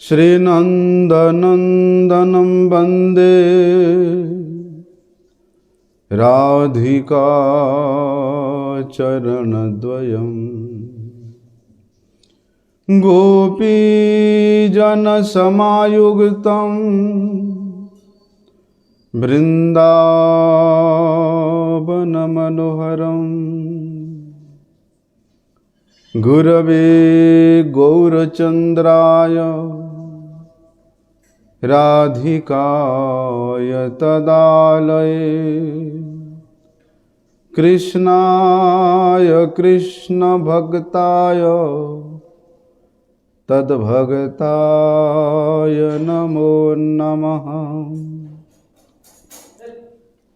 श्रीनन्दनन्दनं वन्दे राधिका चरणद्वयम् गोपीजनसमायुक्तं वृन्दावनमनोहरम् गुरवे गौरचन्द्राय राधिकाय तदालये कृष्णाय कृष्णभक्ताय तद्भक्ताय नमो नमः।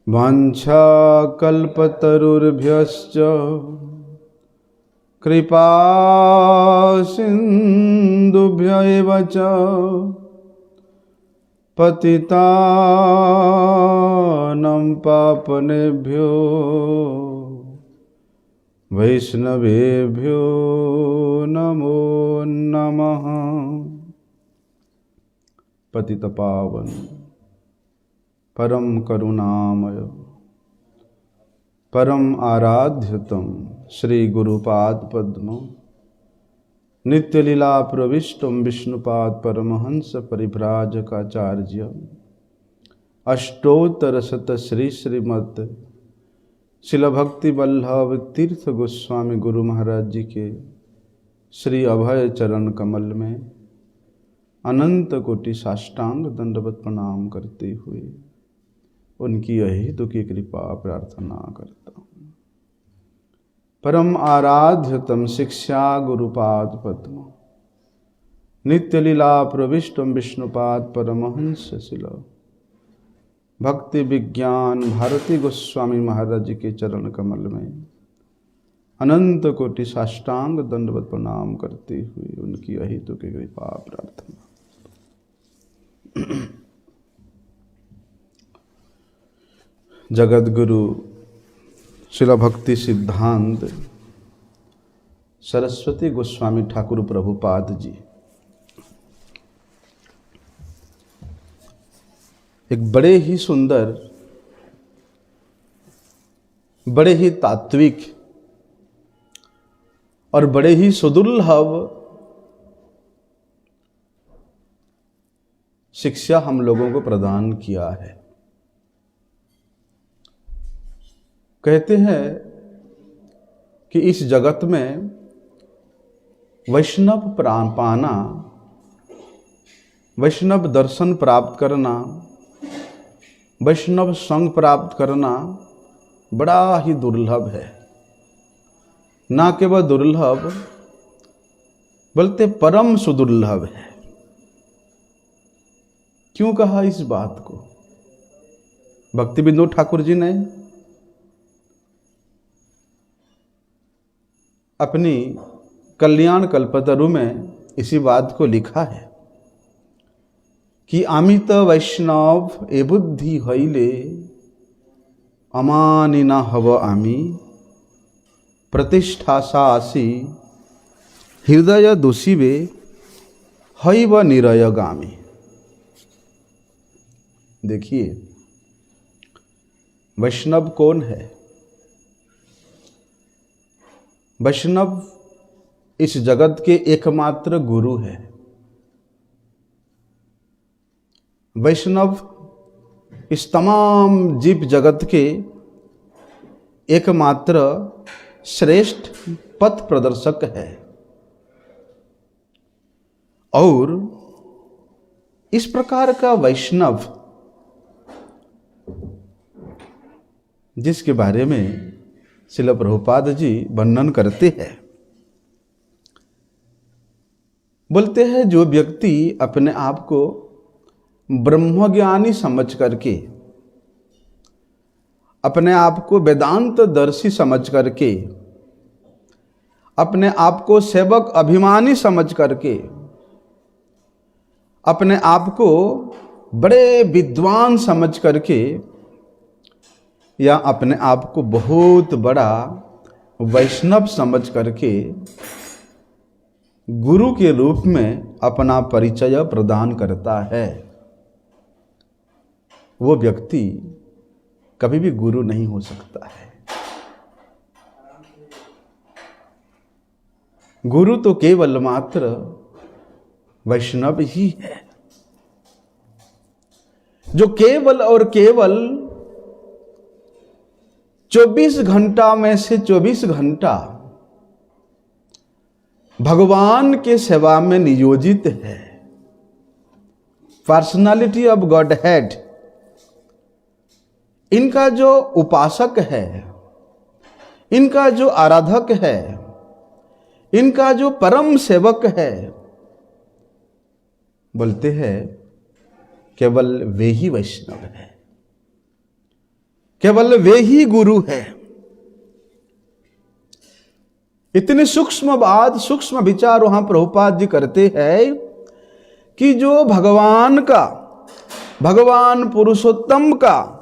वाञ्छाकल्पतरुर्भ्यश्च कृपा सिन्धुभ्य एव च पतितानं पावनेभ्यो वैष्णवेभ्यो नमो नमः। पतितपावन परम करुणामय परम आराध्यतम श्री गुरुपाद पद्म नित्य लीला प्रविष्टम विष्णुपाद परमहंस परिभ्राजकाचार्य अष्टोत्तर शत श्री श्रीमत शिल भक्ति वल्लभ तीर्थ गोस्वामी गुरु महाराज जी के श्री अभय चरण कमल में अनंत कोटि साष्टांग दंडवत प्रणाम करते हुए उनकी अहेतु की कृपा प्रार्थना करता हूँ। परम आराध्यतम शिक्षा गुरुपाद पद्म नित्य लीला प्रविष्टम विष्णुपाद परमहंस शिल भक्ति विज्ञान भारती गोस्वामी महाराज जी के चरण कमल में अनंत कोटि साष्टांग दंडवत प्रणाम करते हुए उनकी अहेतु की कृपा प्रार्थना। जगत गुरु शिला भक्ति सिद्धांत सरस्वती गोस्वामी ठाकुर प्रभुपाद जी एक बड़े ही सुंदर, बड़े ही तात्विक और बड़े ही सुदुर्लभ शिक्षा हम लोगों को प्रदान किया है। कहते हैं कि इस जगत में वैष्णव प्राण पाना, वैष्णव दर्शन प्राप्त करना, वैष्णव संग प्राप्त करना बड़ा ही दुर्लभ है। ना केवल दुर्लभ बल्कि परम सुदुर्लभ है। क्यों कहा इस बात को? भक्ति विनोद ठाकुर जी ने अपनी कल्याण कल्पतरु में इसी बात को लिखा है कि अमित वैष्णव ए बुद्धि हईले अमानी ना हव आमी प्रतिष्ठा सासी हृदय दूषिबे हईव निरयगामी। देखिए वैष्णव कौन है? वैष्णव इस जगत के एकमात्र गुरु है। वैष्णव इस तमाम जीव जगत के एकमात्र श्रेष्ठ पथ प्रदर्शक है। और इस प्रकार का वैष्णव जिसके बारे में श्रील प्रभुपाद जी वर्णन करते हैं, बोलते हैं जो व्यक्ति अपने आप को ब्रह्मज्ञानी समझ करके, अपने आप को वेदांत दर्शी समझ करके, अपने आप को सेवक अभिमानी समझ करके, अपने आप को बड़े विद्वान समझ करके या अपने आप को बहुत बड़ा वैष्णव समझ करके गुरु के रूप में अपना परिचय प्रदान करता है, वो व्यक्ति कभी भी गुरु नहीं हो सकता है। गुरु तो केवल मात्र वैष्णव ही है, जो केवल और केवल 24 घंटा में से 24 घंटा भगवान के सेवा में नियोजित है। पर्सनालिटी ऑफ गॉड हेड, इनका जो उपासक है, इनका जो आराधक है, इनका जो परम सेवक है, बोलते हैं केवल वे ही वैष्णव है, केवल वे ही गुरु है। इतने सूक्ष्म बात, सूक्ष्म विचार वहां प्रभुपाद जी करते हैं कि जो भगवान का, भगवान पुरुषोत्तम का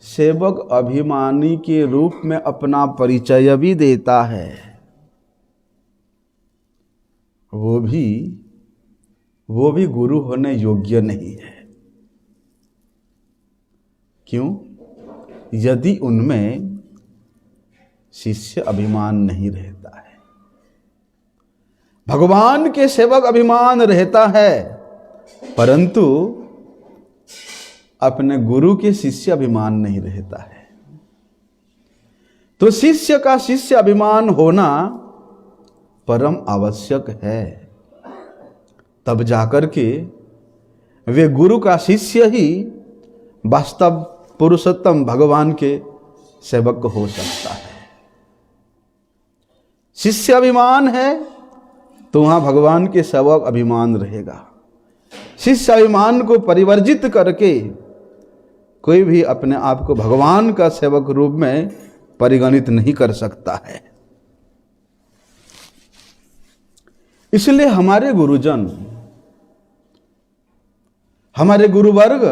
सेवक अभिमानी के रूप में अपना परिचय भी देता है, वो भी गुरु होने योग्य नहीं है। क्यों? यदि उनमें शिष्य अभिमान नहीं रहता है। भगवान के सेवक अभिमान रहता है, परंतु अपने गुरु के शिष्य अभिमान नहीं रहता है। तो शिष्य का शिष्य अभिमान होना परम आवश्यक है, तब जाकर के वे गुरु का शिष्य ही वास्तव पुरुषोत्तम भगवान के सेवक हो सकता है। शिष्य अभिमान है तो वहां भगवान के सेवक अभिमान रहेगा। शिष्य अभिमान को परिवर्जित करके कोई भी अपने आप को भगवान का सेवक रूप में परिगणित नहीं कर सकता है। इसलिए हमारे गुरुजन, हमारे गुरुवर्ग,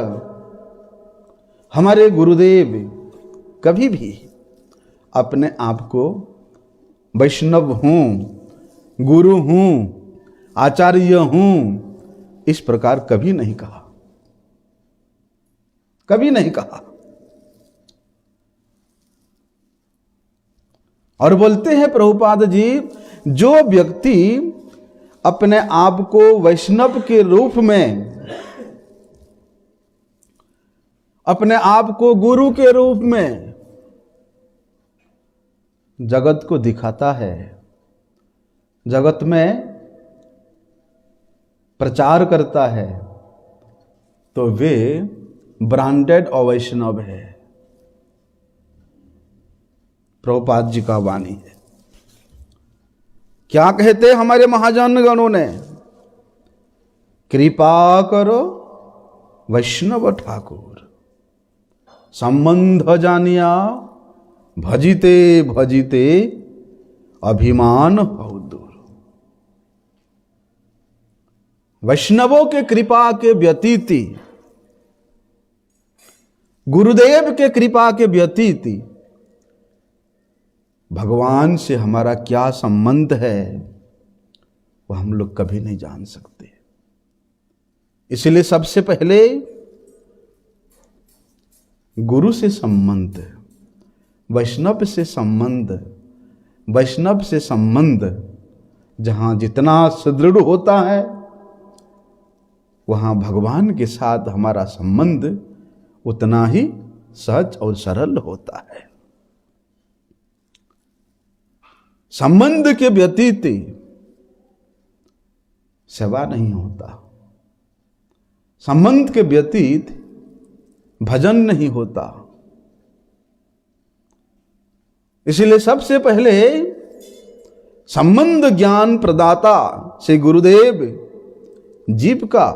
हमारे गुरुदेव कभी भी अपने आप को वैष्णव हूं, गुरु हूं, आचार्य हूं, इस प्रकार कभी नहीं कहा, कभी नहीं कहा। और बोलते हैं प्रभुपाद जी, जो व्यक्ति अपने आप को वैष्णव के रूप में, अपने आप को गुरु के रूप में जगत को दिखाता है, जगत में प्रचार करता है, तो वे ब्रांडेड और वैष्णव है। प्रभुपाद जी का वाणी है। क्या कहते हमारे महाजन गणों ने? कृपा करो वैष्णव ठाकुर, संबंध जानिया भजिते भजिते अभिमान हो दूर। वैष्णवों के कृपा के व्यतीति, गुरुदेव के कृपा के व्यतीति भगवान से हमारा क्या संबंध है, वह हम लोग कभी नहीं जान सकते। इसलिए सबसे पहले गुरु से संबंध, वैष्णव से संबंध, वैष्णव से संबंध जहां जितना सुदृढ़ होता है, वहां भगवान के साथ हमारा संबंध उतना ही सहज और सरल होता है। संबंध के व्यतीत सेवा नहीं होता, संबंध के व्यतीत भजन नहीं होता। इसलिए सबसे पहले संबंध ज्ञान प्रदाता से गुरुदेव जीव का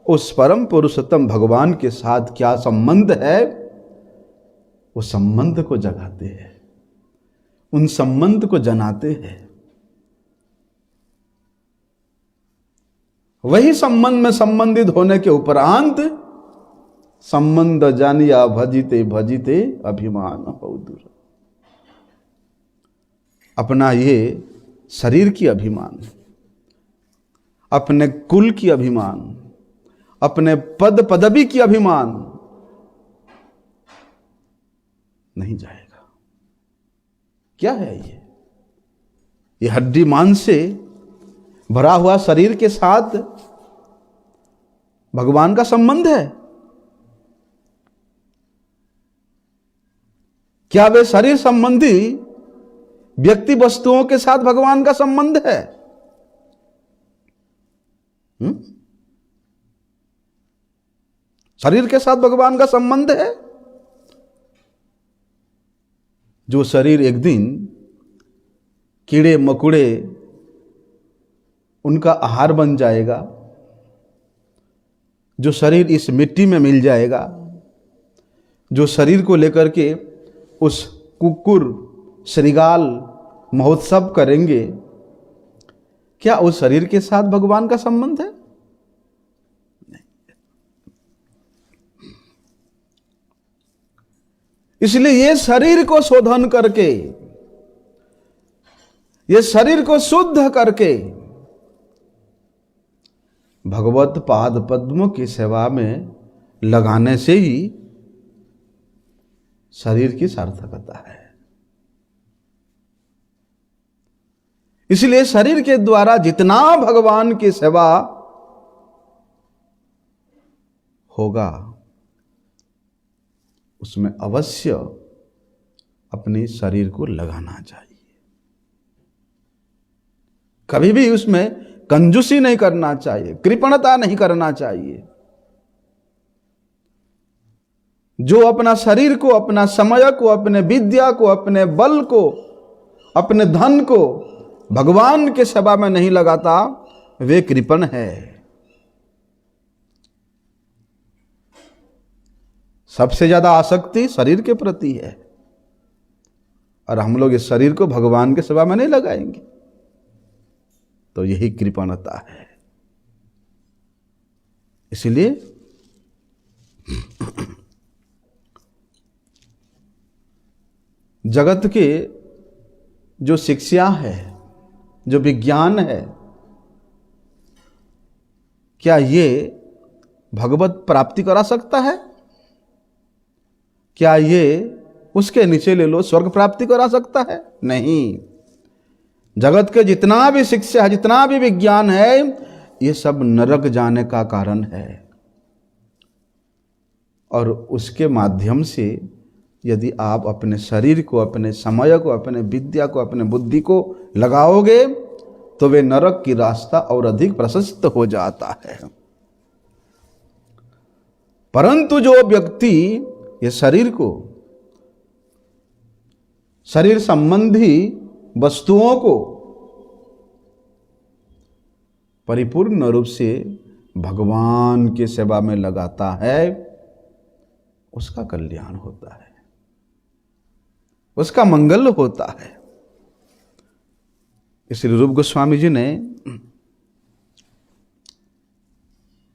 उस परम पुरुषोत्तम भगवान के साथ क्या संबंध है, वो संबंध को जगाते हैं, उन संबंध को जनाते हैं। वही संबंध में संबंधित होने के उपरांत संबंध जानिया भजिते भजिते अभिमान हो दूर। अपना ये शरीर की अभिमान, अपने कुल की अभिमान, अपने पद पदवी की अभिमान नहीं जाएगा। क्या है ये हड्डी मांस से भरा हुआ शरीर के साथ भगवान का संबंध है। क्या वे शरीर संबंधी व्यक्ति वस्तुओं के साथ भगवान का संबंध है? शरीर के साथ भगवान का संबंध है। जो शरीर एक दिन कीड़े मकोड़े उनका आहार बन जाएगा, जो शरीर इस मिट्टी में मिल जाएगा, जो शरीर को लेकर के उस कुकुर श्रृगाल महोत्सव करेंगे, क्या उस शरीर के साथ भगवान का संबंध है? नहीं। इसलिए ये शरीर को शोधन करके, ये शरीर को शुद्ध करके भगवत पाद पद्मों की सेवा में लगाने से ही शरीर की सार्थकता है। इसलिए शरीर के द्वारा जितना भगवान की सेवा होगा उसमें अवश्य अपने शरीर को लगाना चाहिए। कभी भी उसमें कंजूसी नहीं करना चाहिए, कृपणता नहीं करना चाहिए। जो अपना शरीर को, अपना समय को, अपने विद्या को, अपने बल को, अपने धन को भगवान के सेवा में नहीं लगाता, वे कृपण है। सबसे ज्यादा आसक्ति शरीर के प्रति है, और हम लोग इस शरीर को भगवान के सेवा में नहीं लगाएंगे, तो यही कृपणता है। इसलिए जगत के जो शिक्षा है, जो विज्ञान है, क्या ये भगवत प्राप्ति करा सकता है? क्या ये उसके नीचे ले लो स्वर्ग प्राप्ति करा सकता है? नहीं। जगत के जितना भी शिक्षा है, जितना भी विज्ञान है, ये सब नरक जाने का कारण है। और उसके माध्यम से यदि आप अपने शरीर को, अपने समय को, अपने विद्या को, अपने बुद्धि को लगाओगे तो वे नरक की रास्ता और अधिक प्रशस्त हो जाता है। परंतु जो व्यक्ति ये शरीर को, शरीर संबंधी वस्तुओं को परिपूर्ण रूप से भगवान की सेवा में लगाता है, उसका कल्याण होता है, उसका मंगल होता है। इसलिए रूप गोस्वामी जी ने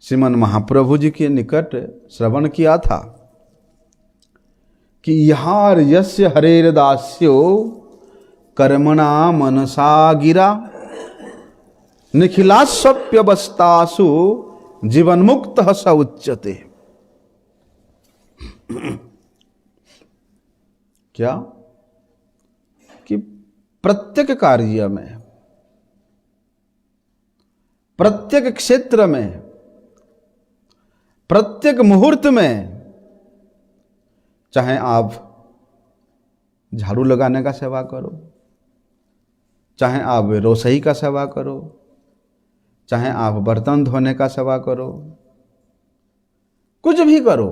श्रीमन महाप्रभु जी के निकट श्रवण किया था कि यार यस्य हरेर दास्यो कर्मणा मनसा गिरा निखिलास्वप्यवस्थासु जीवन मुक्त स उच्यते। क्या कि प्रत्येक कार्य में, प्रत्येक क्षेत्र में, प्रत्येक मुहूर्त में, चाहे आप झाड़ू लगाने का सेवा करो, चाहे आप रसोई का सेवा करो, चाहे आप बर्तन धोने का सेवा करो, कुछ भी करो,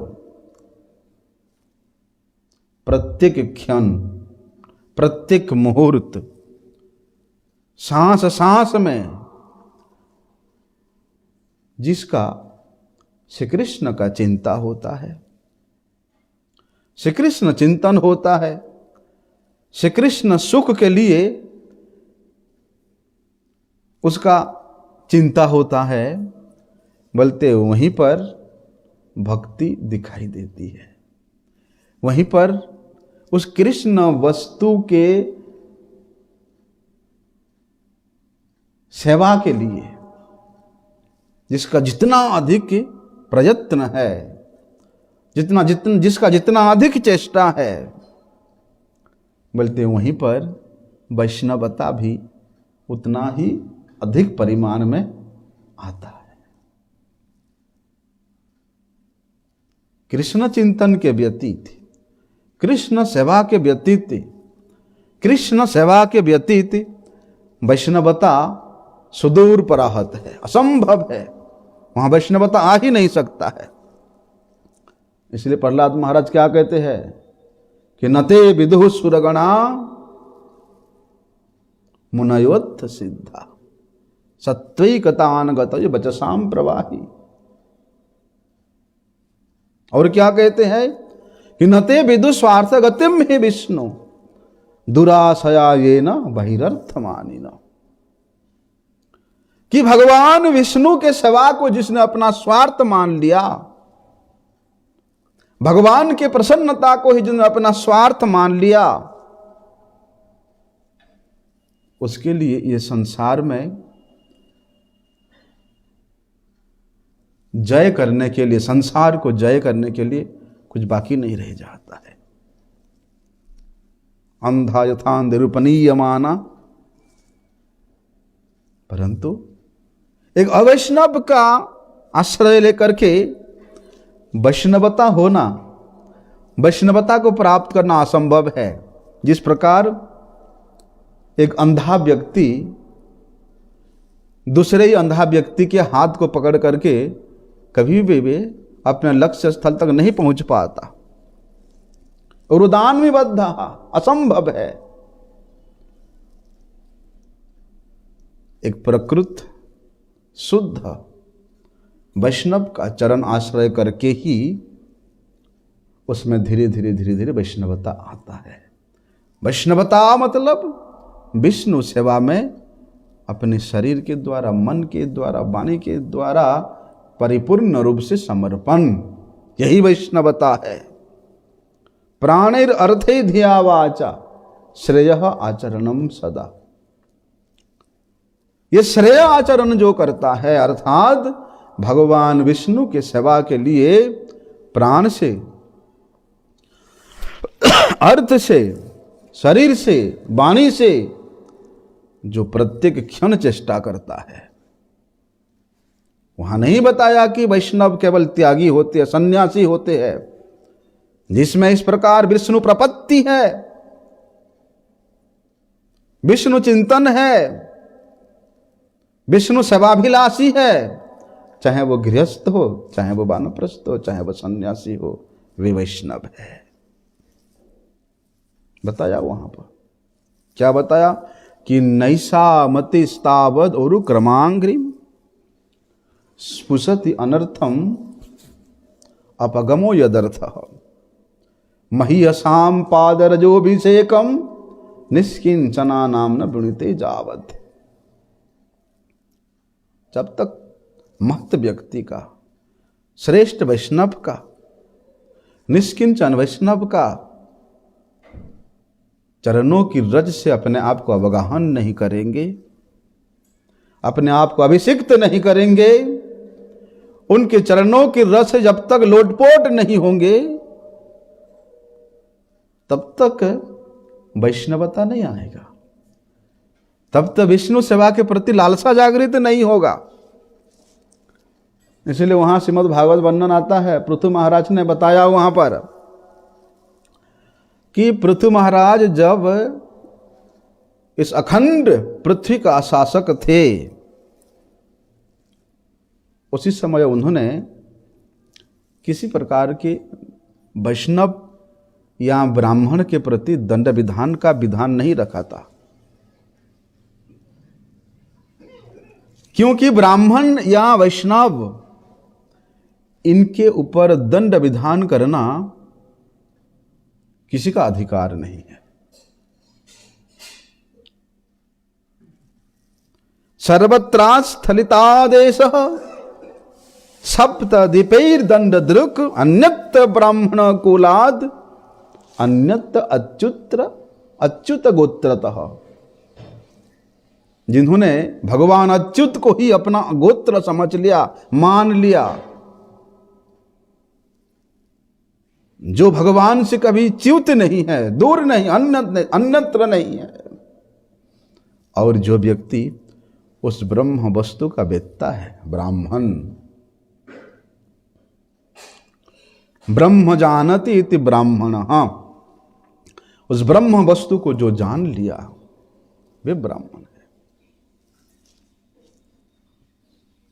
प्रत्येक क्षण, प्रत्येक मुहूर्त, सांस सांस में जिसका श्री कृष्ण का चिंता होता है, श्री कृष्ण चिंतन होता है, श्री कृष्ण सुख के लिए उसका चिंता होता है, बोलते वहीं पर भक्ति दिखाई देती है। वहीं पर उस कृष्ण वस्तु के सेवा के लिए जिसका जितना अधिक प्रयत्न है, जिसका जितना अधिक चेष्टा है, बोलते वहीं पर वैष्णवता भी उतना ही अधिक परिमाण में आता है। कृष्ण चिंतन के व्यतीत, कृष्ण सेवा के व्यतीत, कृष्ण सेवा के व्यतीत वैष्णवता सुदूर पराहत है, असंभव है, वहां वैष्णवता आ ही नहीं सकता है। इसलिए प्रहलाद महाराज क्या कहते हैं कि नते विदुः सुरगणा मुनयोत्थ सिद्धा सत्वैकतान गतयो वचसाम प्रवाही। और क्या कहते हैं कि नते विदु स्वार्थ गतिम हे विष्णु दुराशया ये न बहिरर्थ मानी न, कि भगवान विष्णु के सेवा को जिसने अपना स्वार्थ मान लिया, भगवान के प्रसन्नता को ही जिसने अपना स्वार्थ मान लिया, उसके लिए ये संसार में जय करने के लिए, संसार को जय करने के लिए कुछ बाकी नहीं रह जाता है। अंधा यथा निरूपणीयमाना, परंतु एक अवैष्णव का आश्रय लेकर के वैष्णवता होना, वैष्णवता को प्राप्त करना असंभव है। जिस प्रकार एक अंधा व्यक्ति दूसरे ही अंधा व्यक्ति के हाथ को पकड़ करके कभी भी वे अपने लक्ष्य स्थल तक नहीं पहुंच पाता, और उदान में बद्ध असंभव है। एक प्रकृत शुद्ध वैष्णव का चरण आश्रय करके ही उसमें धीरे धीरे धीरे धीरे वैष्णवता आता है। वैष्णवता मतलब विष्णु सेवा में अपने शरीर के द्वारा, मन के द्वारा, वाणी के द्वारा परिपूर्ण रूप से समर्पण, यही वैष्णवता है। प्राणैर अर्थे धिया वाचा श्रेयः आचरणम सदा। ये श्रेय आचरण जो करता है, अर्थात भगवान विष्णु के सेवा के लिए प्राण से, अर्थ से, शरीर से, वाणी से जो प्रत्येक क्षण चेष्टा करता है, वहां नहीं बताया कि वैष्णव केवल त्यागी होते हैं, सन्यासी होते हैं, जिसमें इस प्रकार विष्णु प्रपत्ति है, विष्णु चिंतन है, विष्णु सेवाभिलाषी है, चाहे वो गृहस्थ हो, चाहे वो वानप्रस्थ हो, चाहे वो सन्यासी हो, वे वैष्णव है। बताया वहां पर क्या बताया कि नैषा मति स्तावद और क्रमांग्रिम स्पुशति अनर्थम अपगमो यदर्थ महीयसाम पादरजोभिषेकम निष्किंचना नाम न वृणीते जावत। जब तक महत व्यक्ति का, श्रेष्ठ वैष्णव का, निष्किंचन वैष्णव का चरणों की रज से अपने आप को अवगाहन नहीं करेंगे, अपने आप को अभिषिक्त नहीं करेंगे, उनके चरणों की रस से जब तक लोटपोट नहीं होंगे, तब तक वैष्णवता नहीं आएगा, तब तक विष्णु सेवा के प्रति लालसा जागृत नहीं होगा। इसलिए वहां श्रीमद् भागवत वर्णन आता है, पृथु महाराज ने बताया वहां पर कि पृथु महाराज जब इस अखंड पृथ्वी का शासक थे, उसी समय उन्होंने किसी प्रकार के वैष्णव या ब्राह्मण के प्रति दंड विधान का विधान नहीं रखा था, क्योंकि ब्राह्मण या वैष्णव इनके ऊपर दंड विधान करना किसी का अधिकार नहीं है। सर्वत्रास्थलितादेश सप्तदीपैर दंड दृक् अन्यत ब्राह्मण कुलाद अन्यत अच्युत गोत्रतः। जिन्होंने भगवान अच्युत को ही अपना गोत्र समझ लिया, मान लिया, जो भगवान से कभी च्युत नहीं है, दूर नहीं, अन्यत्र नहीं है, और जो व्यक्ति उस ब्रह्म वस्तु का वेत्ता है, ब्राह्मण, ब्रह्म जानति इति ब्राह्मण, उस ब्रह्म वस्तु को जो जान लिया वे ब्राह्मण है।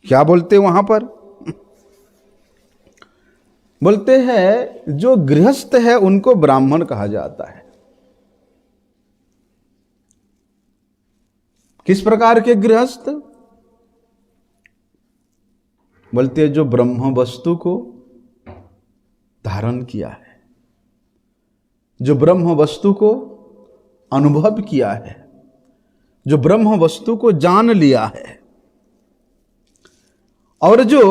क्या बोलते वहां पर? बोलते हैं जो गृहस्थ है उनको ब्राह्मण कहा जाता है। किस प्रकार के गृहस्थ? बोलते हैं जो ब्रह्म वस्तु को धारण किया है, जो ब्रह्म वस्तु को अनुभव किया है, जो ब्रह्म वस्तु को जान लिया है, और जो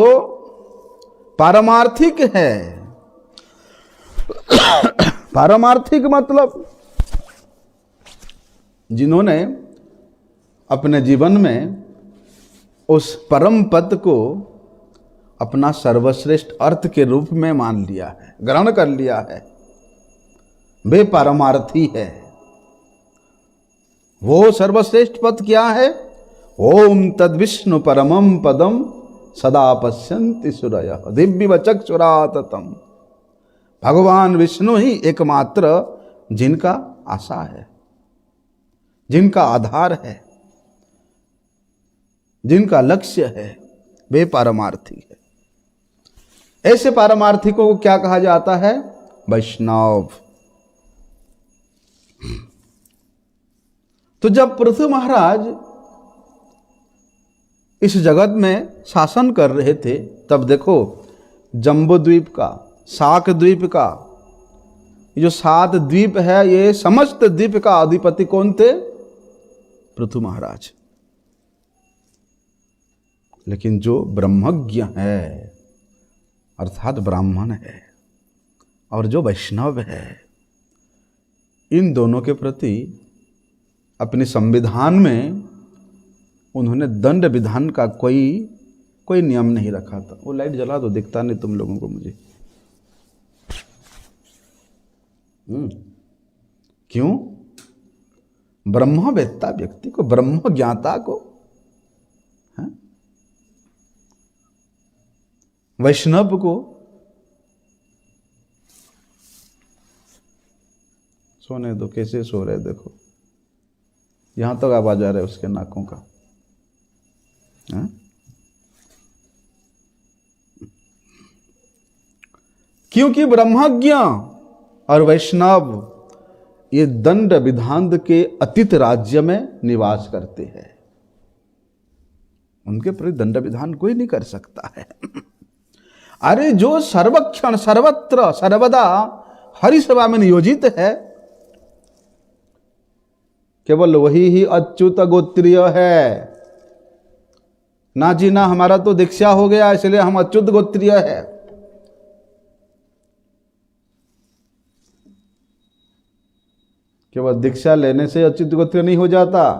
पारमार्थिक है। पारमार्थिक मतलब जिन्होंने अपने जीवन में उस परम पद को अपना सर्वश्रेष्ठ अर्थ के रूप में मान लिया है, ग्रहण कर लिया है, वे पारमार्थी है। वो सर्वश्रेष्ठ पद क्या है? ओम तद विष्णु परमम पदम सदा पश्यन्ति सूरयः दिव्य चक्षुराततम। भगवान विष्णु ही एकमात्र जिनका आशा है, जिनका आधार है, जिनका लक्ष्य है, वे पारमार्थी है। ऐसे पारमार्थिकों को क्या कहा जाता है? वैष्णव। तो जब पृथु महाराज इस जगत में शासन कर रहे थे, तब देखो जम्बू द्वीप का, शाक द्वीप का, जो 7 द्वीप है, ये समस्त द्वीप का अधिपति कौन थे? पृथु महाराज। लेकिन जो ब्रह्मज्ञ है अर्थात ब्राह्मण है और जो वैष्णव है, इन दोनों के प्रति अपने संविधान में उन्होंने दंड विधान का कोई नियम नहीं रखा था। वो लाइट जला दो, दिखता नहीं तुम लोगों को मुझे। क्यों? ब्रह्मवेत्ता व्यक्ति को, ब्रह्म ज्ञाता को, वैष्णव को सोने दो। कैसे सो रहे देखो, यहां तक आवाज आ रहा है उसके नाकों का। क्योंकि ब्रह्मज्ञ और वैष्णव ये दंड विधान के अतीत राज्य में निवास करते हैं, उनके प्रति दंड विधान कोई नहीं कर सकता है। अरे जो सर्वक्षण सर्वत्र सर्वदा हरि सेवा में नियोजित है, केवल वही ही अच्युत गोत्रीय है। ना जी ना, हमारा तो दीक्षा हो गया इसलिए हम अच्युत गोत्रीय है। केवल दीक्षा लेने से अच्युत गोत्रीय नहीं हो जाता,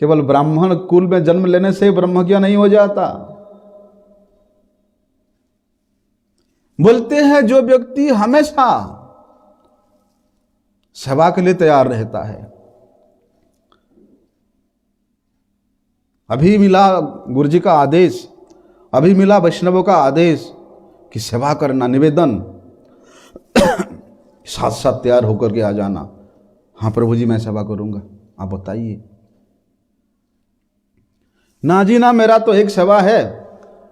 केवल ब्राह्मण कुल में जन्म लेने से ब्रह्मज्ञ नहीं हो जाता। बोलते हैं जो व्यक्ति हमेशा सेवा के लिए तैयार रहता है। अभी मिला गुरुजी का आदेश, अभी मिला वैष्णवों का आदेश कि सेवा करना, निवेदन, साथ साथ तैयार होकर के आ जाना। हाँ प्रभु जी मैं सेवा करूंगा, आप बताइए। ना जी ना, मेरा तो एक सेवा है,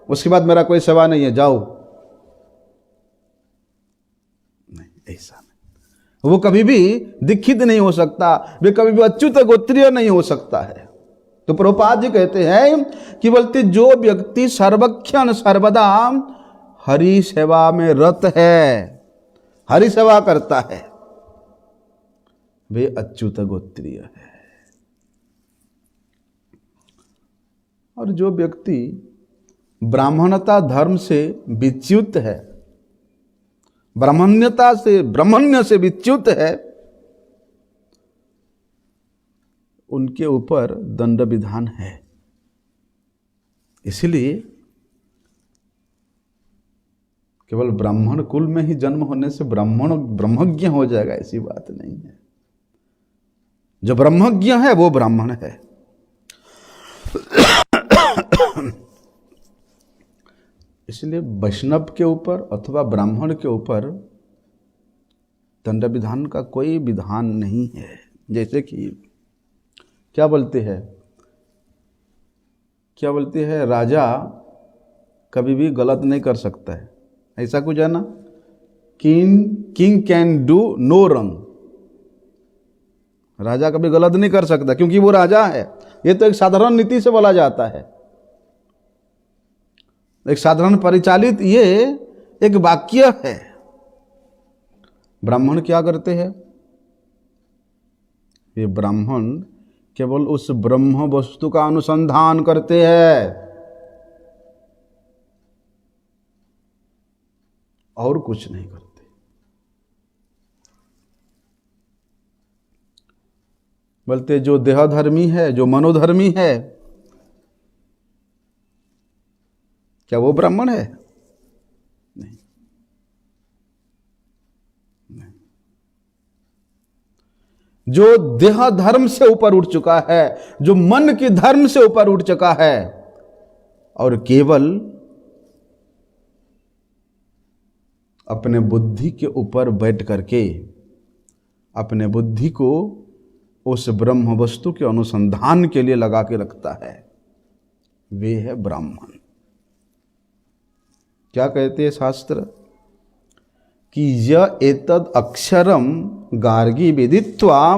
उसके बाद मेरा कोई सेवा नहीं है, जाओ। नहीं, ऐसा नहीं। वो कभी भी दीक्षित नहीं हो सकता, वे कभी भी अच्युत गोत्रीय नहीं हो सकता है। तो प्रभुपाद जी कहते हैं कि बोलते जो व्यक्ति सर्वक्षण सर्वदा हरि सेवा में रत है, हरि सेवा करता है, वे अच्युत गोत्रीय है। और जो व्यक्ति ब्राह्मणता धर्म से विच्युत है, ब्राह्मण्य से विच्युत है, उनके ऊपर दंड विधान है। इसलिए केवल ब्राह्मण कुल में ही जन्म होने से ब्रह्मज्ञ हो जाएगा, ऐसी बात नहीं है। जो ब्रह्मज्ञ है वो ब्राह्मण है। इसलिए वैष्णव के ऊपर अथवा ब्राह्मण के ऊपर दंड विधान का कोई विधान नहीं है। जैसे कि क्या बोलते हैं, राजा कभी भी गलत नहीं कर सकता है, ऐसा कुछ है ना। किंग कैन डू नो रंग। राजा कभी गलत नहीं कर सकता क्योंकि वो राजा है। ये तो एक साधारण नीति से बोला जाता है, एक साधारण परिचालित ये एक वाक्य है। ब्राह्मण क्या करते हैं? ये ब्राह्मण केवल उस ब्रह्म वस्तु का अनुसंधान करते हैं और कुछ नहीं करते। बोलते जो देहधर्मी है, जो मनोधर्मी है, क्या वो ब्राह्मण है? नहीं। जो देह धर्म से ऊपर उठ चुका है, जो मन के धर्म से ऊपर उठ चुका है और केवल अपने बुद्धि के ऊपर बैठ करके अपने बुद्धि को उस ब्रह्म वस्तु के अनुसंधान के लिए लगा के रखता है, वे है ब्राह्मण। क्या कहते हैं शास्त्र कि य एतद अक्षरम गार्गी विदित्वा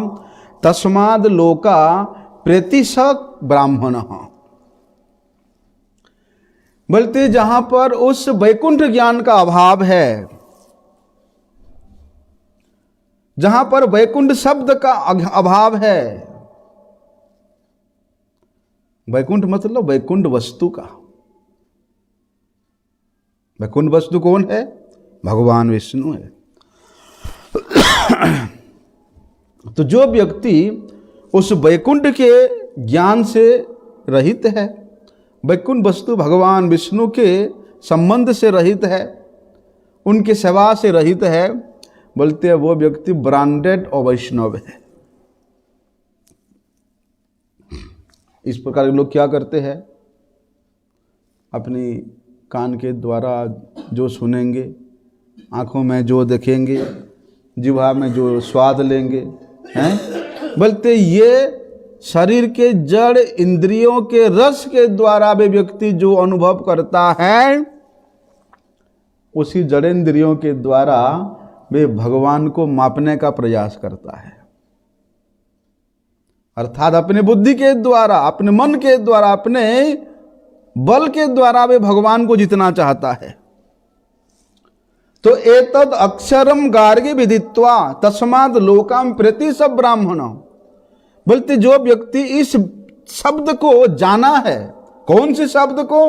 तस्माद् लोका प्रतिश ब्राह्मण। बोलते जहां पर उस वैकुंठ ज्ञान का अभाव है, जहां पर वैकुंठ शब्द का अभाव है, वैकुंठ मतलब वैकुंठ वस्तु का। वैकुंठ वस्तु कौन है? भगवान विष्णु है। तो जो व्यक्ति उस वैकुंठ के ज्ञान से रहित है, वैकुंठ वस्तु भगवान विष्णु के संबंध से रहित है, उनके सेवा से रहित है, बोलते हैं वो व्यक्ति ब्रांडेड और वैष्णव है। इस प्रकार के लोग क्या करते हैं? अपनी कान के द्वारा जो सुनेंगे, आंखों में जो देखेंगे, जिह्वा में जो स्वाद लेंगे, हैं, बोलते ये शरीर के जड़ इंद्रियों के रस के द्वारा वे व्यक्ति जो अनुभव करता है, उसी जड़ इंद्रियों के द्वारा वे भगवान को मापने का प्रयास करता है। अर्थात अपने बुद्धि के द्वारा, अपने मन के द्वारा, अपने बल के द्वारा वे भगवान को जितना चाहता है। तो एतद अक्षरम गार्गी विदित्वा तस्माद् लोकाम प्रति सब ब्राह्मण। बोलते जो व्यक्ति इस शब्द को जाना है, कौन से शब्द को?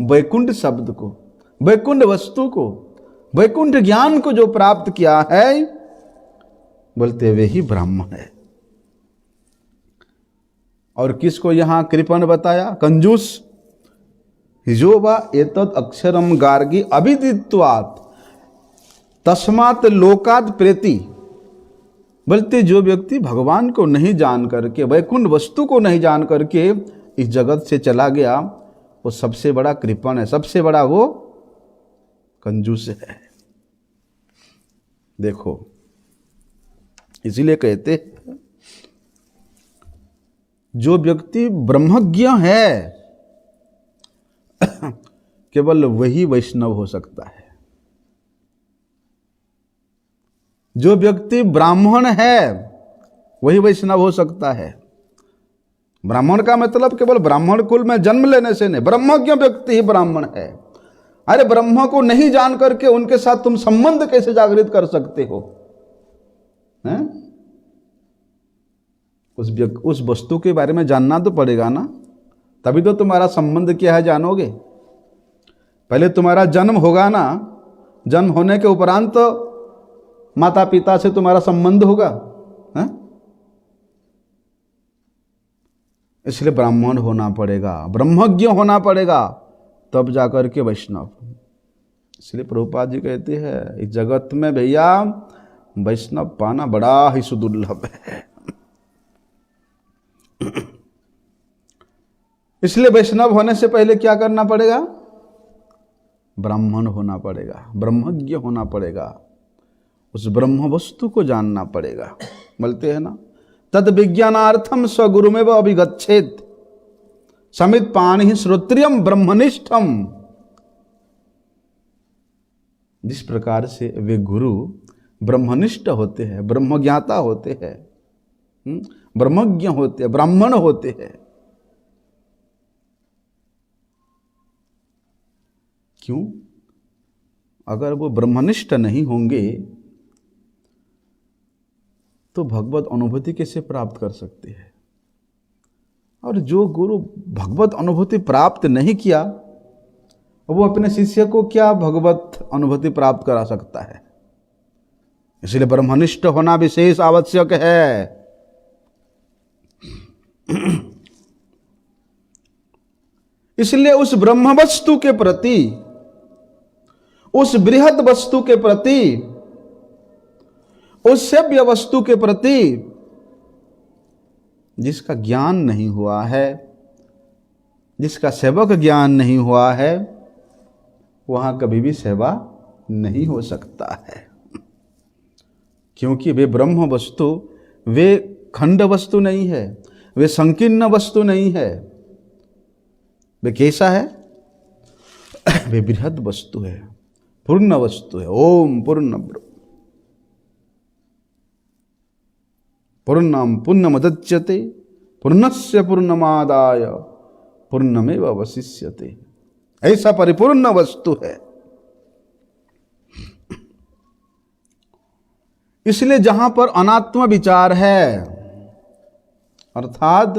वैकुंठ शब्द को, वैकुंठ वस्तु को, वैकुंठ ज्ञान को जो प्राप्त किया है, बोलते वे ही ब्राह्मण है। और किसको यहां कृपण बताया? कंजूस। जो वा एतद अक्षरम गार्गी अविदित्वात् तस्मात् लोकात् प्रेति। बोलते जो व्यक्ति भगवान को नहीं जान करके, वैकुंठ वस्तु को नहीं जान करके इस जगत से चला गया, वो सबसे बड़ा कृपण है, सबसे बड़ा वो कंजूस है। देखो, इसीलिए कहते जो व्यक्ति ब्रह्मज्ञ है केवल वही वैष्णव हो सकता है। जो व्यक्ति ब्राह्मण है वही वैष्णव हो सकता है। ब्राह्मण का मतलब केवल ब्राह्मण कुल में जन्म लेने से नहीं, ब्रह्मज्ञ व्यक्ति ही ब्राह्मण है। अरे ब्रह्म को नहीं जान करके उनके साथ तुम संबंध कैसे जागृत कर सकते हो? हैं? उस वस्तु के बारे में जानना तो पड़ेगा ना, तभी तो तुम्हारा संबंध क्या है जानोगे। पहले तुम्हारा जन्म होगा ना, जन्म होने के उपरांत तो माता पिता से तुम्हारा संबंध होगा। है? इसलिए ब्राह्मण होना पड़ेगा, ब्रह्मज्ञ होना पड़ेगा, तब जाकर के वैष्णव। इसलिए प्रभुपाद जी कहते हैं इस जगत में भैया वैष्णव पाना बड़ा ही सुदुर्लभ है। इसलिए वैष्णव होने से पहले क्या करना पड़ेगा? ब्राह्मण होना पड़ेगा, ब्रह्मज्ञ होना पड़ेगा, उस ब्रह्म वस्तु को जानना पड़ेगा। बोलते हैं ना, तद विज्ञानार्थम स्वगुरुमेव अभिगच्छेत समित पाणि श्रोत्रियम ब्रह्मनिष्ठम। जिस प्रकार से वे गुरु ब्रह्मनिष्ठ होते हैं, ब्रह्मज्ञाता होते हैं, ब्रह्मज्ञ होते हैं, ब्राह्मण होते हैं। क्यों? अगर वो ब्रह्मनिष्ठ नहीं होंगे तो भगवत अनुभूति कैसे प्राप्त कर सकते हैं? और जो गुरु भगवत अनुभूति प्राप्त नहीं किया वो अपने शिष्य को क्या भगवत अनुभूति प्राप्त करा सकता है? इसलिए ब्रह्मनिष्ठ होना विशेष आवश्यक है। इसलिए उस ब्रह्म वस्तु के प्रति, उस बृहद वस्तु के प्रति, उस सेव्य वस्तु के प्रति जिसका ज्ञान नहीं हुआ है, जिसका सेवक ज्ञान नहीं हुआ है, वहां कभी भी सेवा नहीं हो सकता है। क्योंकि वे ब्रह्म वस्तु, वे खंड वस्तु नहीं है, वे संकीर्ण वस्तु नहीं है। वे कैसा है? वे बृहद वस्तु है, पूर्ण वस्तु है। ओम पूर्ण पूर्णम पूर्णमुदच्यते पूर्णस्य पूर्णमादाय पूर्णमेव अवशिष्यते। ऐसा परिपूर्ण वस्तु है। इसलिए जहां पर अनात्म विचार है, अर्थात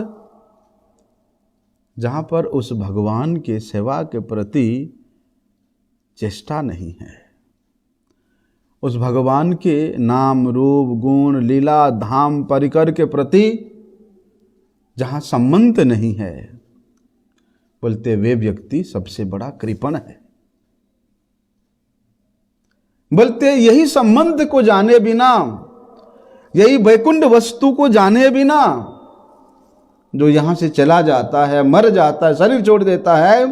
जहां पर उस भगवान के सेवा के प्रति चेष्टा नहीं है, उस भगवान के नाम रूप गुण लीला धाम परिकर के प्रति जहां संबंध नहीं है, बोलते वे व्यक्ति सबसे बड़ा कृपण है। बोलते यही संबंध को जाने बिना, यही वैकुंठ वस्तु को जाने बिना जो यहां से चला जाता है, मर जाता है, शरीर छोड़ देता है,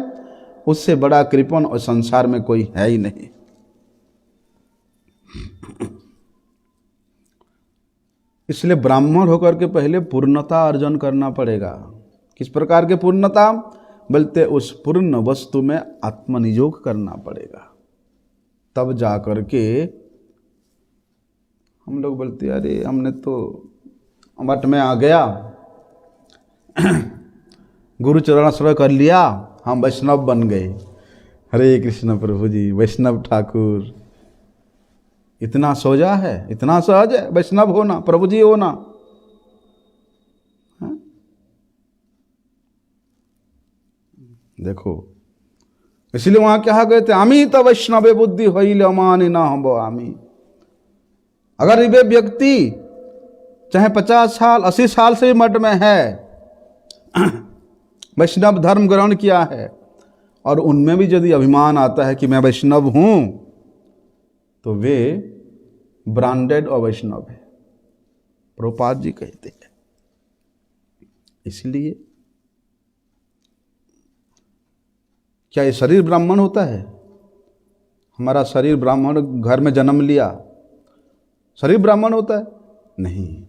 उससे बड़ा कृपण और संसार में कोई है ही नहीं। इसलिए ब्राह्मण होकर के पहले पूर्णता अर्जन करना पड़ेगा। किस प्रकार के पूर्णता? बोलते उस पूर्ण वस्तु में आत्मनियोग करना पड़ेगा, तब जाकर के हम लोग बोलते अरे हमने तो मठ में आ गया, गुरु चरण स्मरण कर लिया, हम वैष्णव बन गए। हरे कृष्ण प्रभु जी, वैष्णव ठाकुर इतना सोजा है, इतना सहज है वैष्णव होना, प्रभु जी होना। देखो, इसलिए वहां क्या कहते हैं, आमी तो वैष्णव बुद्धि होइले अमानि ना हम आमी। अगर वे व्यक्ति चाहे 50 साल 80 साल से मठ में है, वैष्णव धर्म ग्रहण किया है, और उनमें भी यदि अभिमान आता है कि मैं वैष्णव हूं, तो वे ब्रांडेड और वैष्णव है, प्रभुपाद जी कहते हैं। इसलिए क्या ये शरीर ब्राह्मण होता है? हमारा शरीर ब्राह्मण घर में जन्म लिया, शरीर ब्राह्मण होता है? नहीं।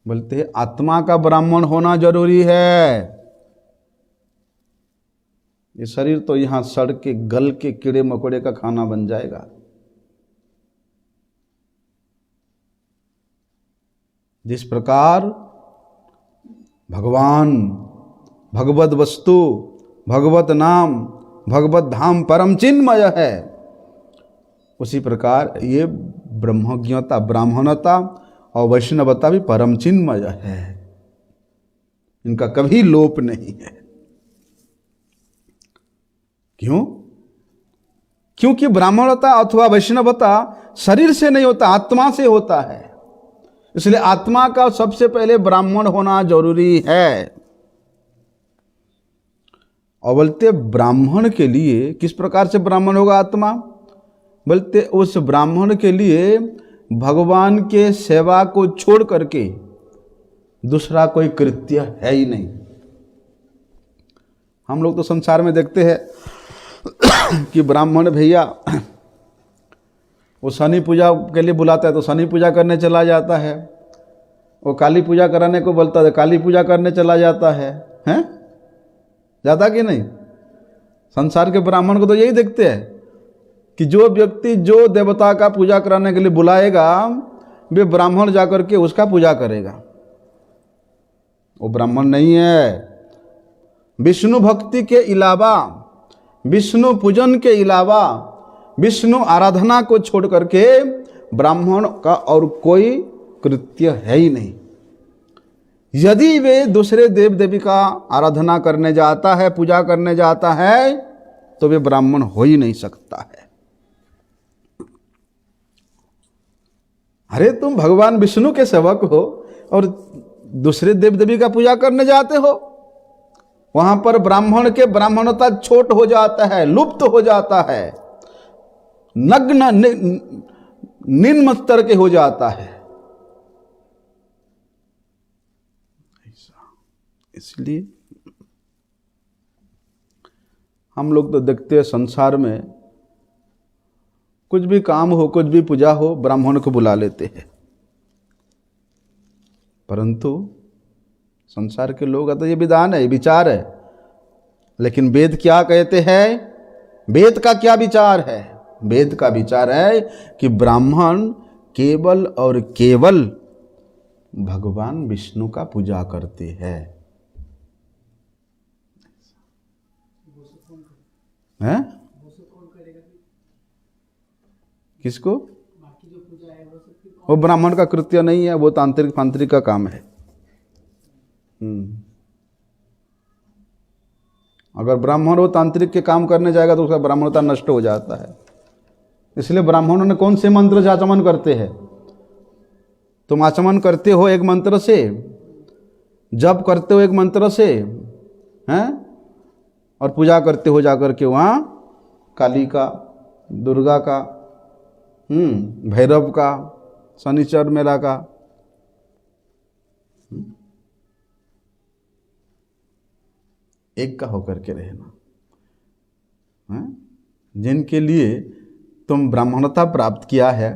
बोलते हैं आत्मा का ब्राह्मण होना जरूरी है। ये शरीर तो यहां सड़ के गल के कीड़े मकोड़े का खाना बन जाएगा। जिस प्रकार भगवान, भगवत वस्तु, भगवत नाम, भगवत धाम परम चिन्मय है, उसी प्रकार ये ब्रह्मज्ञता, ब्राह्मणता और वैष्णवता भी परम चिन्मय है। इनका कभी लोप नहीं है। क्यों? क्योंकि ब्राह्मणता अथवा वैष्णवता शरीर से नहीं होता, आत्मा से होता है। इसलिए आत्मा का सबसे पहले ब्राह्मण होना जरूरी है। और बोलते ब्राह्मण के लिए किस प्रकार से ब्राह्मण होगा आत्मा? बोलते उस ब्राह्मण के लिए भगवान के सेवा को छोड़ करके दूसरा कोई कृत्य है ही नहीं। हम लोग तो संसार में देखते हैं कि ब्राह्मण भैया वो शनि पूजा के लिए बुलाता है तो शनि पूजा करने चला जाता है, वो काली पूजा कराने को बोलता है काली पूजा करने चला जाता है, हैं? जाता कि नहीं? संसार के ब्राह्मण को तो यही देखते हैं कि जो व्यक्ति जो देवता का पूजा कराने के लिए बुलाएगा वे ब्राह्मण जाकर के उसका पूजा करेगा। वो ब्राह्मण नहीं है। विष्णु भक्ति के अलावा, विष्णु पूजन के अलावा, विष्णु आराधना को छोड़ करके ब्राह्मण का और कोई कृत्य है ही नहीं। यदि वे दूसरे देव देवी का आराधना करने जाता है, पूजा करने जाता है, तो वे ब्राह्मण हो ही नहीं सकता है। अरे तुम भगवान विष्णु के सेवक हो और दूसरे देव देवी का पूजा करने जाते हो, वहां पर ब्राह्मण के ब्राह्मणता छोट हो जाता है, लुप्त हो जाता है, नग्न निम्न स्तर के हो जाता है। इसलिए हम लोग तो देखते हैं संसार में कुछ भी काम हो, कुछ भी पूजा हो, ब्राह्मण को बुला लेते हैं। परंतु संसार के लोग तो ये विधान है, विचार है, लेकिन वेद क्या कहते हैं? वेद का क्या विचार है? वेद का विचार है कि ब्राह्मण केवल और केवल भगवान विष्णु का पूजा करते हैं। हैं? किसको? वो ब्राह्मण का कृत्य नहीं है, वो तांत्रिक फांत्रिक का काम है। अगर ब्राह्मण वो तांत्रिक के काम करने जाएगा तो उसका ब्राह्मणता नष्ट हो जाता है। इसलिए ब्राह्मणों ने कौन से मंत्र से आचमन करते हैं? तुम आचमन करते हो एक मंत्र से, जप करते हो एक मंत्र से, हैं? और पूजा करते हो जाकर के वहाँ काली का, दुर्गा का, भैरव का, शनिचर मेला का। एक का होकर के रहना। जिनके लिए तुम ब्राह्मणता प्राप्त किया है,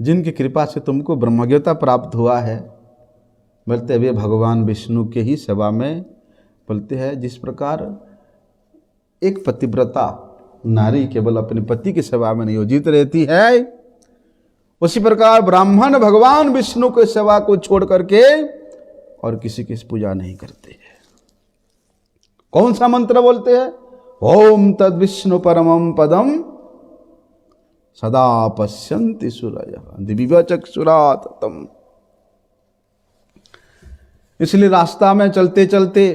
जिनकी कृपा से तुमको ब्रह्मज्ञता प्राप्त हुआ है, बोलते हुए भगवान विष्णु के ही सेवा में, बोलते हैं जिस प्रकार एक पतिव्रता नारी केवल अपने पति की सेवा में नियोजित रहती है, उसी प्रकार ब्राह्मण भगवान विष्णु की सेवा को छोड़ करके और किसी की पूजा नहीं करते हैं। कौन सा मंत्र बोलते हैं? ओम तद विष्णु परमं पदम सदा पश्यन्ति सूरयः दिव्य चक्षुराततम। इसलिए रास्ता में चलते चलते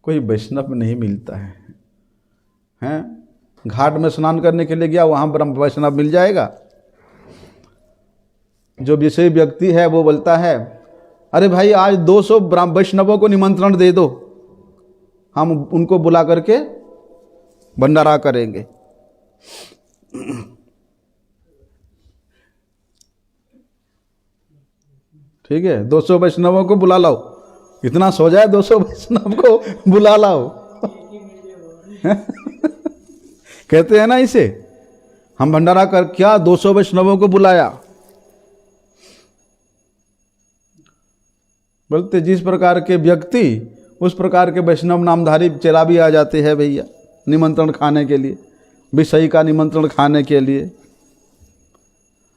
कोई वैष्णव नहीं मिलता है, हैं? घाट में स्नान करने के लिए गया, वहां ब्रह्म वैष्णव मिल जाएगा? जो विषय व्यक्ति है वो बोलता है अरे भाई आज 200 वैष्णवों को निमंत्रण दे दो, हम उनको बुला करके भंडारा करेंगे। ठीक है, 200 वैष्णवों को बुला लाओ, इतना सो जाए 200 वैष्णव को बुला लाओ। कहते हैं ना इसे, हम भंडारा कर क्या 200 वैष्णवों को बुलाया। बोलते जिस प्रकार के व्यक्ति उस प्रकार के वैष्णव नामधारी चेला भी आ जाते हैं भैया निमंत्रण खाने के लिए, विषय का निमंत्रण खाने के लिए।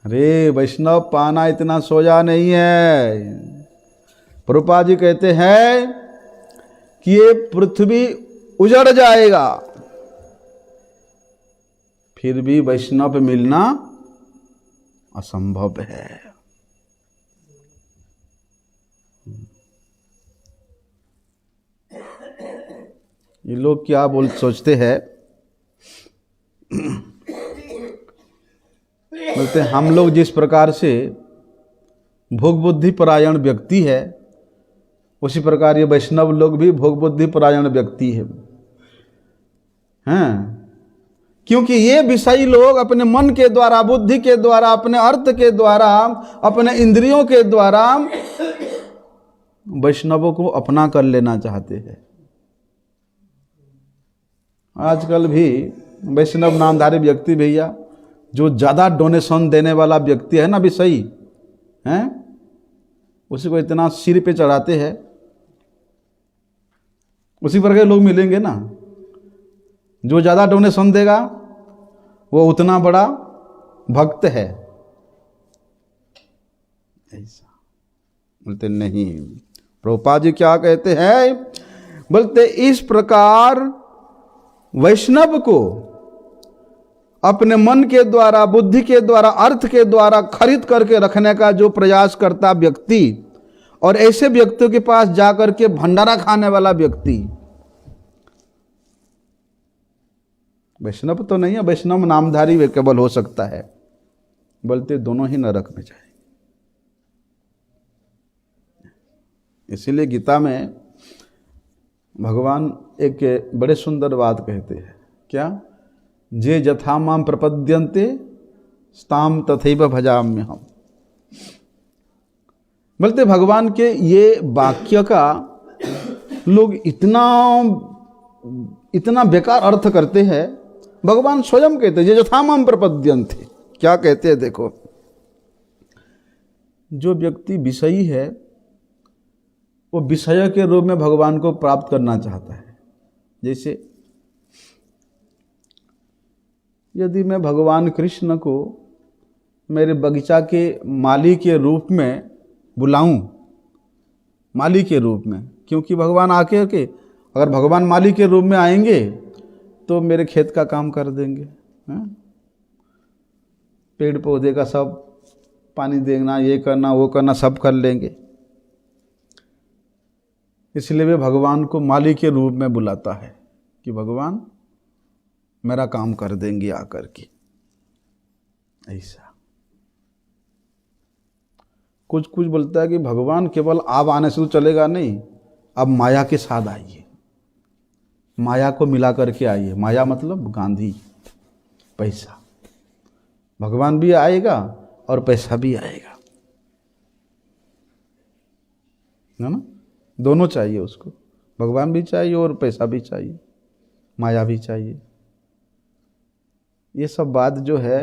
अरे वैष्णव पाना इतना सोजा नहीं है। प्रभुपाद जी कहते हैं कि ये पृथ्वी उजड़ जाएगा फिर भी वैष्णव मिलना असंभव है। ये लोग क्या सोचते हैं, बोलते हैं हम लोग जिस प्रकार से भोग बुद्धि परायण व्यक्ति है, उसी प्रकार ये वैष्णव लोग भी भोग बुद्धि परायण व्यक्ति है। हैं? क्योंकि ये विषयी लोग अपने मन के द्वारा, बुद्धि के द्वारा, अपने अर्थ के द्वारा, अपने इंद्रियों के द्वारा वैष्णवों को अपना कर लेना चाहते हैं। आजकल भी वैष्णव नामधारी व्यक्ति भैया, जो ज़्यादा डोनेशन देने वाला व्यक्ति है ना विषयी, हैं, उसी को इतना सिर पे चढ़ाते हैं, उसी प्रकार के लोग मिलेंगे ना। जो ज़्यादा डोनेशन देगा वो उतना बड़ा भक्त है, ऐसा बोलते नहीं। प्रभुपाद जी क्या कहते हैं? बोलते इस प्रकार वैष्णव को अपने मन के द्वारा, बुद्धि के द्वारा, अर्थ के द्वारा खरीद करके रखने का जो प्रयास करता व्यक्ति, और ऐसे व्यक्तियों के पास जाकर के भंडारा खाने वाला व्यक्ति, वैष्णव तो नहीं है, वैष्णव नामधारी वे केवल हो सकता है। बोलते दोनों ही नरक में जाए। इसीलिए गीता में भगवान एक बड़े सुंदर बात कहते हैं, क्या? जे यथा माम प्रपद्यन्ते ताम तथैव भजाम्यहम्। बोलते भगवान के ये वाक्य का लोग इतना बेकार अर्थ करते हैं। भगवान स्वयं कहते हैं जे यथा माम प्रपद्यन्ते। क्या कहते हैं देखो, जो व्यक्ति विषयी है वो विषय के रूप में भगवान को प्राप्त करना चाहता है। जैसे यदि मैं भगवान कृष्ण को मेरे बगीचा के माली के रूप में बुलाऊं, माली के रूप में, क्योंकि भगवान आके के अगर भगवान माली के रूप में आएंगे तो मेरे खेत का काम कर देंगे, पेड़ पौधे का सब पानी देना, ये करना, वो करना, सब कर लेंगे। इसलिए वे भगवान को माली के रूप में बुलाता है कि भगवान मेरा काम कर देंगे आकर के। ऐसा कुछ कुछ बोलता है कि भगवान केवल आप आने से तो चलेगा नहीं, अब माया के साथ आइए, माया को मिला करके आइए। माया मतलब गांधी, पैसा। भगवान भी आएगा और पैसा भी आएगा, है ना? दोनों चाहिए उसको, भगवान भी चाहिए और पैसा भी चाहिए, माया भी चाहिए। ये सब बात जो है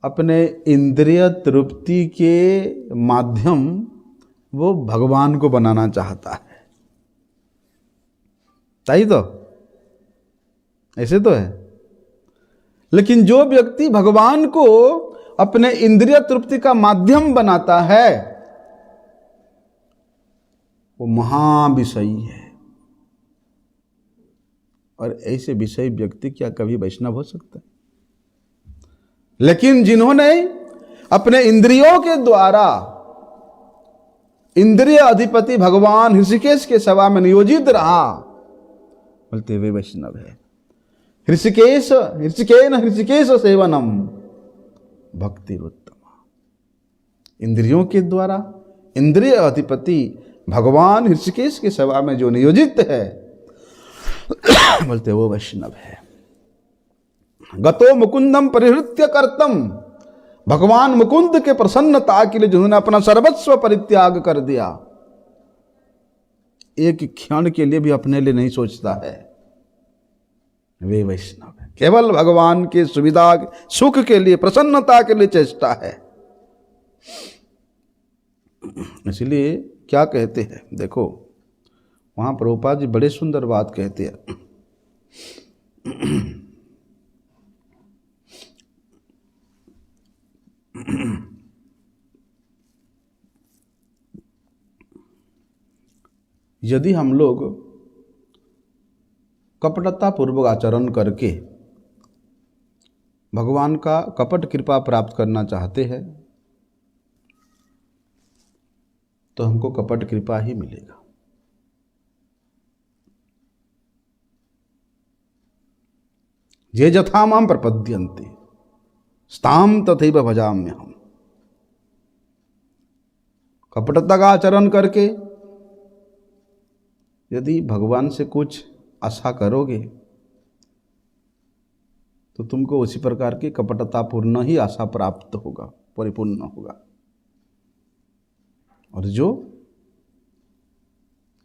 अपने इंद्रिय तृप्ति के माध्यम वो भगवान को बनाना चाहता है। सही तो ऐसे तो है। लेकिन जो व्यक्ति भगवान को अपने इंद्रिय तृप्ति का माध्यम बनाता है वो महाविषयी है। और ऐसे विषयी व्यक्ति क्या कभी वैष्णव हो सकता है? लेकिन जिन्होंने अपने इंद्रियों के द्वारा इंद्रिय अधिपति भगवान ऋषिकेश के सेवा में नियोजित रहा, बोलते वे वैष्णव है। ऋषिकेश सेवनम भक्ति उत्तमा। इंद्रियों के द्वारा इंद्रिय अधिपति भगवान ऋषिकेश की सेवा में जो नियोजित है बोलते वो वैष्णव है। गतो मुकुंदम परिहृत्य कर्तम। भगवान मुकुंद के प्रसन्नता के लिए जिन्होंने अपना सर्वस्व परित्याग कर दिया, एक क्षण के लिए भी अपने लिए नहीं सोचता है, वे वैष्णव है। केवल भगवान के सुविधा सुख के लिए, प्रसन्नता के लिए चेष्टा है। इसलिए क्या कहते हैं देखो, वहां प्रभुपाद जी बड़े सुंदर बात कहते हैं। यदि हम लोग कपटता पूर्वक आचरण करके भगवान का कपट कृपा प्राप्त करना चाहते हैं तो हमको कपट कृपा ही मिलेगा। ये यथा माम प्रपद्यन्ते, स्ताम तथैव भजाम्यहम्। कपटता का आचरण करके यदि भगवान से कुछ आशा करोगे तो तुमको उसी प्रकार की कपटतापूर्ण ही आशा प्राप्त होगा, परिपूर्ण होगा। और जो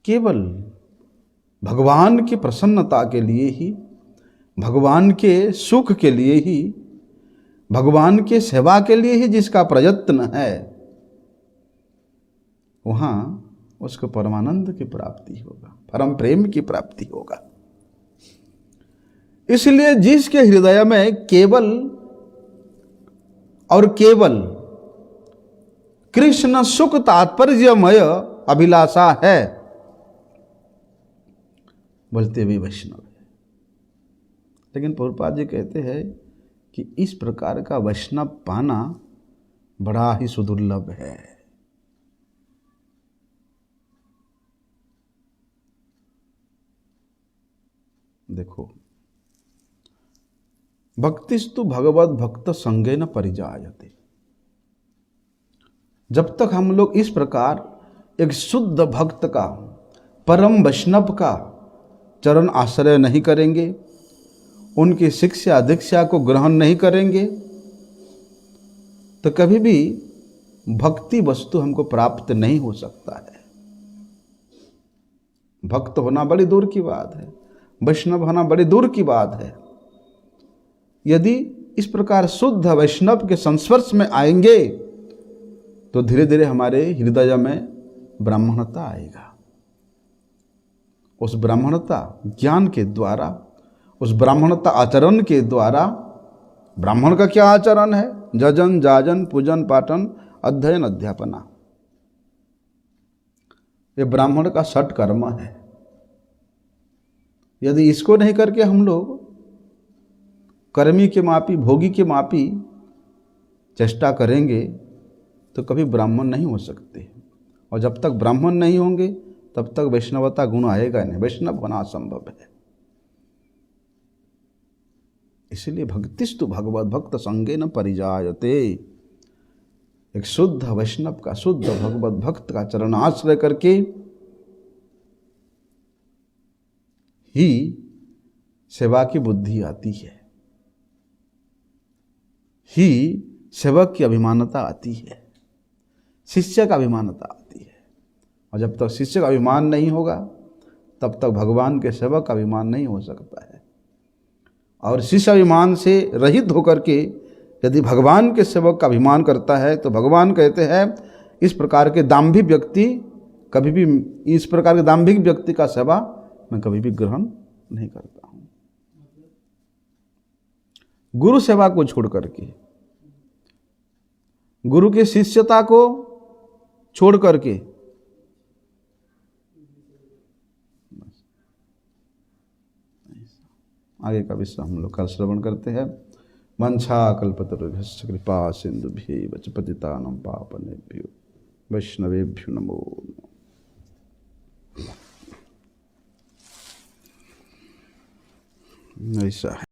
केवल भगवान की प्रसन्नता के लिए ही, भगवान के सुख के लिए ही, भगवान के सेवा के लिए ही जिसका प्रयत्न है, वहां उसको परमानंद की प्राप्ति होगा, परम प्रेम की प्राप्ति होगा। इसलिए जिसके हृदय में केवल और केवल कृष्ण सुख तात्पर्यमय अभिलाषा है, बोलते भी वैष्णव है। लेकिन प्रभुपाद जी कहते हैं कि इस प्रकार का वैष्णव पाना बड़ा ही सुदुर्लभ है। देखो, भक्तिस्तु भगवत भक्त संगेन परिजायते। जब तक हम लोग इस प्रकार एक शुद्ध भक्त का, परम वैष्णव का चरण आश्रय नहीं करेंगे, उनकी शिक्षा दीक्षा को ग्रहण नहीं करेंगे, तो कभी भी भक्ति वस्तु हमको प्राप्त नहीं हो सकता है। भक्त होना बड़ी दूर की बात है, वैष्णव होना बड़ी दूर की बात है। यदि इस प्रकार शुद्ध वैष्णव के संस्पर्श में आएंगे तो धीरे धीरे हमारे हृदय में ब्राह्मणता आएगा। उस ब्राह्मणता ज्ञान के द्वारा, उस ब्राह्मणता आचरण के द्वारा, ब्राह्मण का क्या आचरण है? जजन जाजन पूजन पाठन अध्ययन अध्यापना, ये ब्राह्मण का षट कर्म है। यदि इसको नहीं करके हम लोग कर्मी के मापी, भोगी के मापी चेष्टा करेंगे तो कभी ब्राह्मण नहीं हो सकते। और जब तक ब्राह्मण नहीं होंगे तब तक वैष्णवता गुण आएगा नहीं, वैष्णव होना असंभव है। इसलिए भक्तिस्तु भगवत भक्त संगेन परिजायते। एक शुद्ध वैष्णव का, शुद्ध भगवत भक्त का चरण आश्रय करके ही सेवा की बुद्धि आती है, ही सेवक की अभिमानता आती है, शिष्य का अभिमानता आती है। और जब तक शिष्य का अभिमान नहीं होगा तब तक भगवान के सेवक का अभिमान नहीं हो सकता है। और शिष्य अभिमान से रहित होकर के यदि भगवान के सेवक का अभिमान करता है तो भगवान कहते हैं इस प्रकार के दाम्भिक व्यक्ति कभी भी, इस प्रकार के दाम्भिक व्यक्ति का सेवा मैं कभी भी ग्रहण नहीं करता हूं। गुरु सेवा को छोड़ करके, गुरु की शिष्यता को छोड़ करके आगे का विषय हम लोग कल श्रवण करते हैं। वंशा कल्पतरुभ्यश्च कृपा सिंधुभ्यैव च पतितानां पावनेभ्यो वैष्णवेभ्यो नमो नमः। ऐसा है।